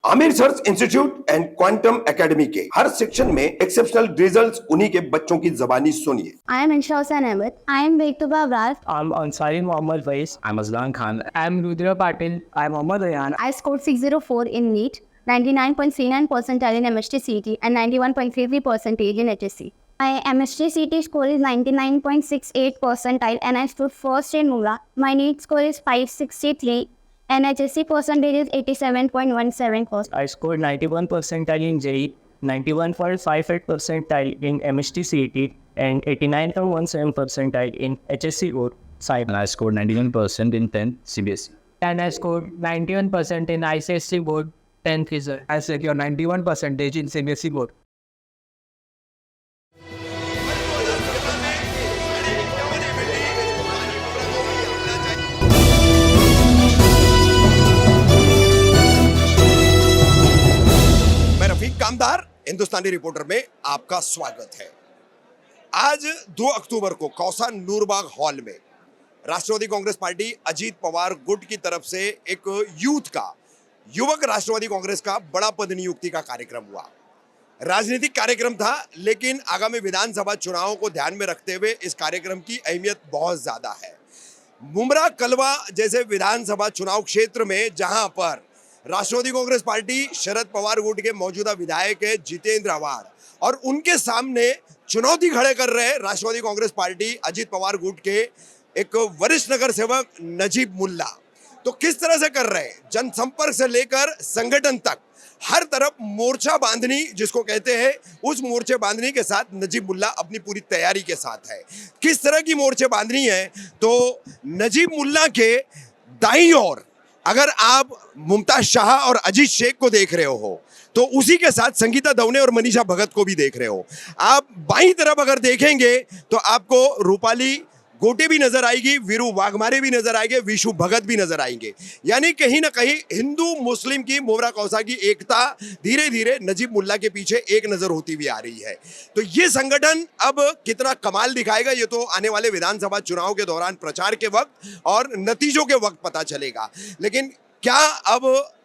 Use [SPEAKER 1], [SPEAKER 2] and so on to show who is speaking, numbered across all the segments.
[SPEAKER 1] Aamir search institute and quantum academy के हर section में exceptional results उन्हीं के बच्चों की जबानी सुनिए।
[SPEAKER 2] I am Insha Hussain Ahmed. I am Bektubah Abrar.
[SPEAKER 3] I'm Ansari Mohammad Faiz.
[SPEAKER 4] I'm Aslan Khan.
[SPEAKER 3] I'm Rudra Patil.
[SPEAKER 5] I'm Mohammad Ayan.
[SPEAKER 2] I scored 604 in NEET, 99.39 percentile in MST CT, and 91.33 percentage in HSC. My MST CT score is 99.68 percentile, and I stood first in MURA. My NEET score is 563. And HSC percentage is 87.17%.
[SPEAKER 3] I scored 91 percentile in JEE, 91.58 percentile in MST CET, and 89.17 percentile in HSC or Science.
[SPEAKER 4] And I scored 91% in 10 CBSE.
[SPEAKER 5] And I scored 91% in ICSE board 10th result. I secured 91% in CBSE board.
[SPEAKER 1] Kamdar Hindustani reporter में आपका स्वागत है। आज 2 अक्टूबर को Kausa Noorbagh hall में राष्ट्रवादी Congress party Ajit Pawar गुट की तरफ से एक युवक राष्ट्रवादी कांग्रेस का बड़ा पद नियुक्ति का कार्यक्रम हुआ। राजनीतिक कार्यक्रम था, लेकिन आगामी विधानसभा चुनावों को ध्यान में रखते हुए इस कार्यक्रम की अहमियत बहुत ज्यादा है। मुमरा कलवा जैसे विधानसभा चुनाव क्षेत्र में जहां पर राष्ट्रवादी कांग्रेस पार्टी शरद पवार गुट के मौजूदा विधायक है जितेंद्र आव्हाड और उनके सामने चुनौती खड़े कर रहे राष्ट्रवादी कांग्रेस पार्टी अजीत पवार गुट के एक वरिष्ठ नगर सेवक नजीब मुल्ला। तो किस तरह से कर रहे हैं, जनसंपर्क से लेकर संगठन तक हर तरफ मोर्चा बांधनी जिसको कहते हैं, उस मोर्चे बांधनी के साथ नजीब मुल्ला अपनी पूरी तैयारी के साथ है। किस तरह की मोर्चे बांधनी है, तो नजीब मुल्ला के दाईं ओर अगर आप मुमताज शाह और अजीत शेख को देख रहे हो तो उसी के साथ संगीता दवने और मनीषा भगत को भी देख रहे हो। आप बाईं तरफ अगर देखेंगे तो आपको रूपाली गोटे भी नजर आएगी, वीरू वाघमारे भी नजर आएंगे, विशु भगत भी नजर आएंगे। यानी कहीं ना कहीं हिंदू मुस्लिम की मोमरा कौसा की एकता धीरे धीरे नजीब मुल्ला के पीछे एक नजर होती हुई आ रही है। तो ये संगठन अब कितना कमाल दिखाएगा, ये तो आने वाले विधानसभा चुनाव के दौरान प्रचार के वक्त और नतीजों के वक्त पता चलेगा। लेकिन क्या अब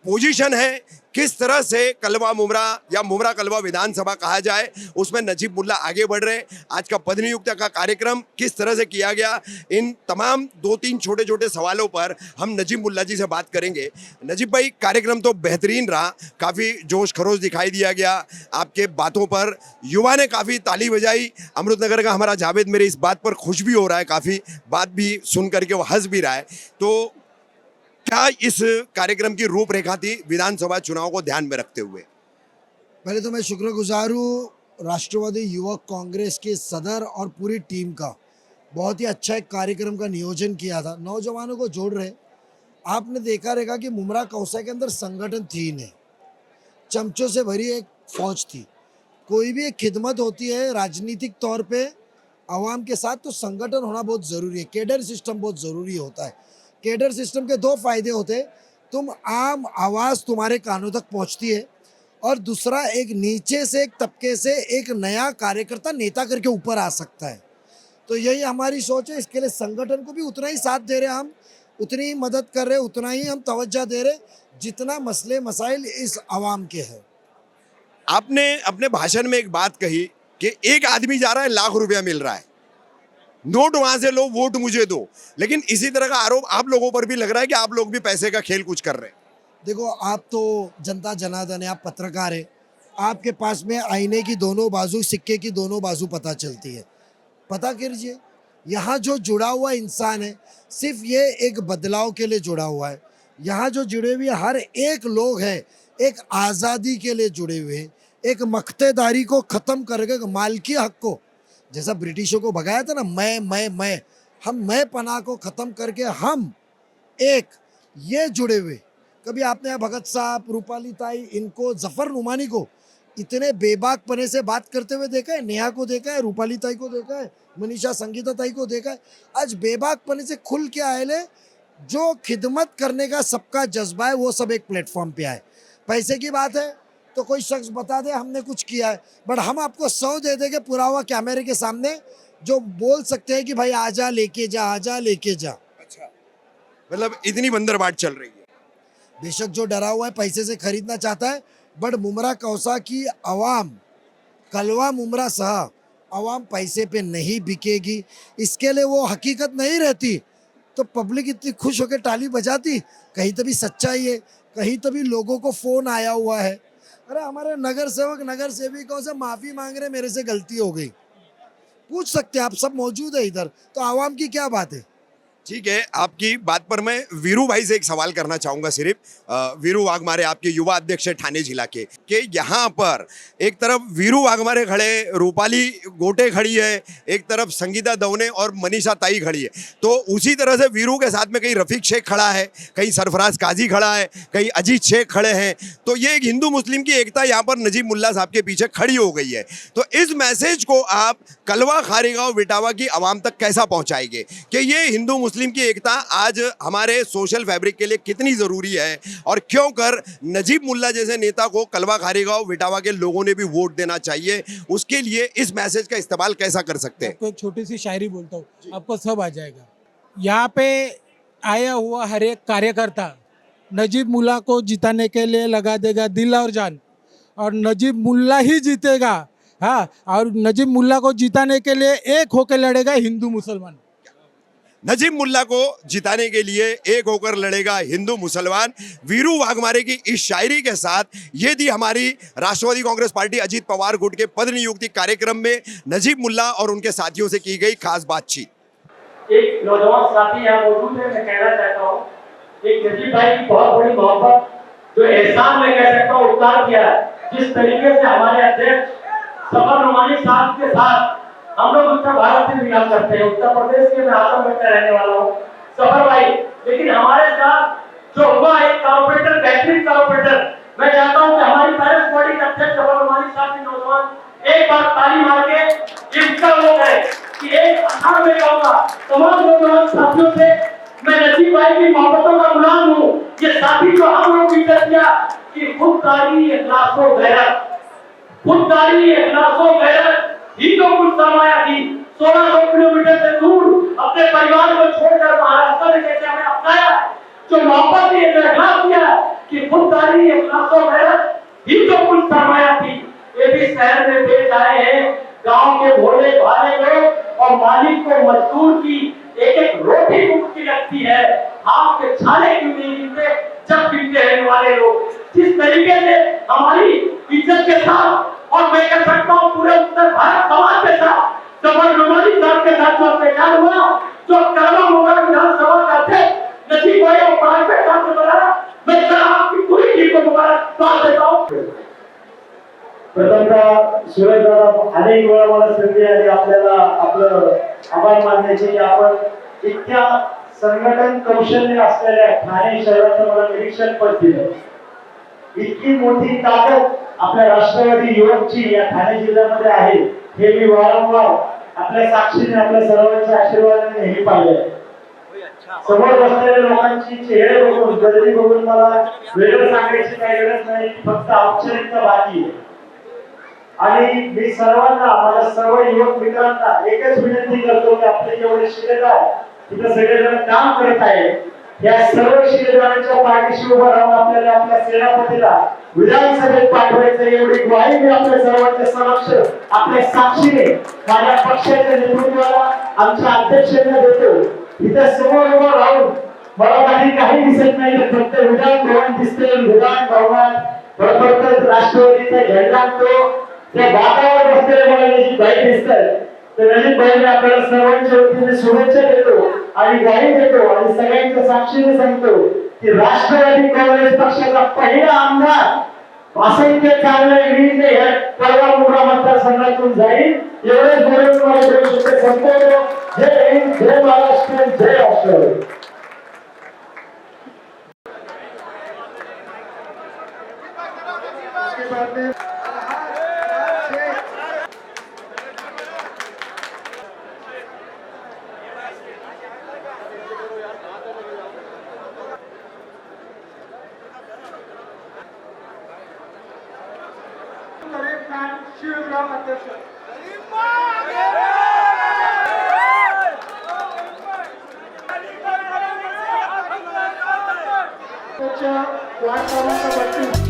[SPEAKER 1] पोजीशन है, किस तरह से कलवा मुमरा या मुमरा कलवा विधानसभा कहा जाए, उसमें नजीब मुल्ला आगे बढ़ रहे। आज का पद नियुक्ति का कार्यक्रम किस तरह से किया गया, इन तमाम 2-3 छोटे छोटे सवालों पर हम नजीब मुल्ला जी से बात करेंगे। नजीब भाई, कार्यक्रम तो बेहतरीन रहा, काफ़ी जोश खरोश दिखाई दिया गया आपके बातों पर, युवा ने काफ़ी ताली बजाई। अमृतनगर का हमारा जावेद मेरे इस बात पर खुश भी हो रहा है, काफ़ी बात भी सुन करके वो हंस भी रहा है। तो क्या इस कार्यक्रम की रूपरेखा थी विधानसभा चुनाव को ध्यान में रखते हुए?
[SPEAKER 6] पहले तो मैं शुक्रगुजार हूँ राष्ट्रवादी युवक कांग्रेस के सदर और पूरी टीम का। बहुत ही अच्छा एक कार्यक्रम का नियोजन किया था, नौजवानों को जोड़ रहे। आपने देखा रहेगा कि मुमरा कौसा के अंदर संगठन थी नहीं, चमचों से भरी एक फौज थी। कोई भी एक खिदमत होती है राजनीतिक तौर पे आवाम के साथ, तो संगठन होना बहुत ज़रूरी है। कैडर सिस्टम बहुत ज़रूरी होता है। कैडर सिस्टम के 2 फायदे होते हैं, तुम आम आवाज़ तुम्हारे कानों तक पहुंचती है, और दूसरा एक नीचे से एक तबके से एक नया कार्यकर्ता नेता करके ऊपर आ सकता है। तो यही हमारी सोच है। इसके लिए संगठन को भी उतना ही साथ दे रहे, हम उतनी ही मदद कर रहे, उतना ही हम तवज्जो दे रहे जितना मसले मसाइल इस आवाम के हैं।
[SPEAKER 1] आपने अपने भाषण में एक बात कही कि एक आदमी जा रहा है, लाख रुपया मिल रहा है, नोट वहां से लो, वोट मुझे दो। लेकिन इसी तरह का आरोप आप लोगों पर भी लग रहा है कि आप लोग भी पैसे का खेल कुछ कर रहे हैं।
[SPEAKER 6] देखो, आप तो जनता जनार्दन है, आप पत्रकार है, आपके पास में आईने की दोनों बाजू, सिक्के की दोनों बाजू पता चलती है। पता कीजिए, यहाँ जो जुड़ा हुआ इंसान है सिर्फ ये एक बदलाव के लिए जुड़ा हुआ है। यहाँ जो जुड़े हुए हर एक लोग है एक आज़ादी के लिए जुड़े हुए, एक मख्तेदारी को ख़त्म करके मालकी हक को, जैसा ब्रिटिशों को भगाया था ना, मैं हम मैं पना को ख़त्म करके हम एक ये जुड़े हुए। कभी आपने भगत साहब, रूपाली ताई, इनको, जफ़र नुमानी को इतने बेबाक पने से बात करते हुए देखा है? नेहा को देखा है, रूपाली ताई को देखा है, मनीषा संगीता ताई को देखा है? आज बेबाक पने से खुल के आए ले, जो खिदमत करने का सबका जज्बा है वो सब एक प्लेटफॉर्म पे आए। पैसे की बात है तो कोई शख्स बता दे हमने कुछ किया है, बट हम आपको 100 दे देंगे पुरावा कैमरे के सामने, जो बोल सकते हैं कि भाई आजा लेके जा, आजा लेके जा।
[SPEAKER 1] अच्छा, मतलब इतनी बंदरबाट चल रही है।
[SPEAKER 6] बेशक जो डरा हुआ है पैसे से खरीदना चाहता है, बट मुमरा कौसा की आवाम कलवा मुमरा सहा आवाम पैसे पे नहीं बिकेगी। इसके लिए वो हकीकत नहीं रहती तो पब्लिक इतनी खुश होकर ताली बजाती। कहीं तो भी सच्चाई है, कहीं तो भी लोगों को फोन आया हुआ है, अरे हमारे नगर सेवक नगर सेविकों से माफी मांग रहे, मेरे से गलती हो गई। पूछ सकते हैं, आप सब मौजूद है इधर, तो आवाम की क्या बात है।
[SPEAKER 1] ठीक है, आपकी बात पर मैं वीरू भाई से एक सवाल करना चाहूंगा सिर्फ। वीरू वाघमारे आपके युवा अध्यक्ष है ठाणे जिला के, कि यहाँ पर एक तरफ वीरू वाघमारे खड़े, रूपाली गोटे खड़ी है, एक तरफ संगीता दवने और मनीषा ताई खड़ी है, तो उसी तरह से वीरू के साथ में कहीं रफीक शेख खड़ा है, कहीं सरफराज काजी खड़ा है, कहीं अजीत शेख खड़े हैं। तो ये एक हिंदू मुस्लिम की एकता यहाँ पर नजीब मुल्ला साहब के पीछे खड़ी हो गई है। तो इस मैसेज को आप कलवा खारेगांव विटावा की आवाम तक कैसा पहुँचाएंगे कि ये हिंदू मुस्लिम की एकता आज हमारे सोशल फैब्रिक के लिए कितनी ज़रूरी है, और क्यों कर नजीब मुल्ला जैसे नेता को कलवा खारेगांव विटावा के लोगों ने भी वोट देना चाहिए, उसके लिए इस मैसेज का इस्तेमाल कैसा कर सकते हैं।
[SPEAKER 7] आपको एक छोटी सी शायरी बोलता हूँ, आपको सब आ जाएगा। यहाँ पे आया हुआ हर एक कार्यकर्ता नजीब मुल्ला को जिताने के लिए लगा देगा दिल और जान, और नजीब मुल्ला ही जीतेगा। हाँ, और नजीब मुल्ला को जिताने के लिए एक होकर लड़ेगा हिंदू मुसलमान।
[SPEAKER 1] नजीब मुल्ला को जिताने के लिए एक होकर लड़ेगा हिंदू मुसलमान। वीरू वाघमारे की इस शायरी के साथ ये थी हमारी राष्ट्रवादी कांग्रेस पार्टी अजीत पवार गुट के पद नियुक्ति कार्यक्रम में नजीब मुल्ला और उनके साथियों से की गई खास बातचीत।
[SPEAKER 8] एक नौजवान साथी यहाँ मौजूद है, मैं कहना चाहता हूँ, एक नजीब भाई की बहुत बड़ी मोहब्बत, जो एहसान मैं कह सकता हूँ उतार किया है। जिस तरीके से हमारे अध्यक्ष सफर नुमानी साहब के साथ हम लोग उत्तर भारत से बिलोंग करते हैं, उत्तर प्रदेश के मैं आजमगढ़ का रहने वाला हूँ सफर भाई, लेकिन हमारे साथ जो हुआ एक कॉर्पोरेटर, बेहतरीन कॉर्पोरेटर, मैं चाहता हूँ कि हमारी पेरेंट्स बॉडी के अध्यक्ष सफर नुमानी साहब के नौजवान एक बार ताली मार के इसका वो है कि एक अखाड़ में कहूँगा तमाम नौजवान साथियों से, मैं नजीब भाई की मोहब्बतों का गुलाम हूँ। ये साथी जो हम लोग जिक्र किया कि खुददारी इखलास व गैरत, खुददारी इखलास व गैरत ही तो कुछ सरमाया थी। 1600 किलोमीटर से दूर अपने परिवार को छोड़कर महाराष्ट्र में कैसे हमें अपनाया, जो मोहब्बत ने इखलास किया कि खुददारी इखलास व गैरत ही तो कुछ सरमाया थी। ये भी शहर में बेच आए हैं गांव के भोले भाले लोग, और मालिक को मजदूर की एक एक रोटी मुफ्त लगती है, आपके छाले क्यों नहीं गिनते जब गिनते हैं वाले लोग। जिस तरीके से हमारी इज्जत के साथ, और मैं कह सकता हूँ पूरे उत्तर भारत समाज के साथ सफर नुमानी साहब के साथ जो अत्याचार हुआ, जो कलवा मुमरा विधानसभा का अध्यक्ष नजीब भाई और प्राइवेट काम से बनाया, मैं सर आपकी पूरी टीम को मुबारकबाद देता हूँ।
[SPEAKER 9] प्रथमतः सुरेश दादा अनेक वेळा मला संधी आली आपल्याला आपलं आभार मानण्याची, की आपण इतक्या संघटन कौशल्य असलेल्या ठाणे शहराचं मला निरीक्षण पद दिलं। इतकी मोठी ताकद आपल्या राष्ट्रवादी युवकची या ठाणे जिल्ह्यामध्ये आहे, हे मी वारंवार आपल्या साक्षीने आपल्या सर्वांच्या आशीर्वादाने नेहमी पाहिलंय। समोर बसलेल्या लोकांची चेहरे बघून, गर्दी बघून मला वेगळं सांगायची काही गरज नाही, फक्त औपचारिकता बाकी आहे। आणि मी सर्वांना, माझ्या सर्व युवक मित्रांना एकच विनंती करतो की आपले जेवढे शिलेदार तिथे सगळेजण काम करत आहेत, या सर्व शिलेदारांच्या पाठीशी उभं राहून आपल्याला आपल्या सेनापतीला विधानसभेत पाठवायचं, एवढी ग्वाही मी आपल्या सर्वांच्या समक्ष आपल्या साक्षीने माझ्या पक्षाच्या नेतृत्वाला, आमच्या अध्यक्षांना देतो। इथे समोर उभं राहून मला काही दिसत नाही, फक्त विधान भवन दिसते, विधान भवनात फक्त राष्ट्रवादीचा झेंडा तो त्या बाकावर बसलेले मला नजीब भाई दिसतात। तर नजीब भाईने आपल्याला सर्वांच्या वतीने शुभेच्छा देतो आणि ग्वाही देतो, आणि सगळ्यांच्या साक्षीने सांगतो की राष्ट्रवादी काँग्रेस पक्षाचा पहिला आमदार असंख्य चांगल्या लीडने या कळवा मुंब्रा मतदारसंघातून जाईल, एवढेच बोलून मला दोन शब्द संपवतो। जय हिंद, जय महाराष्ट्र, जय राष्ट्रवादी। वार्ड क्रमांक 32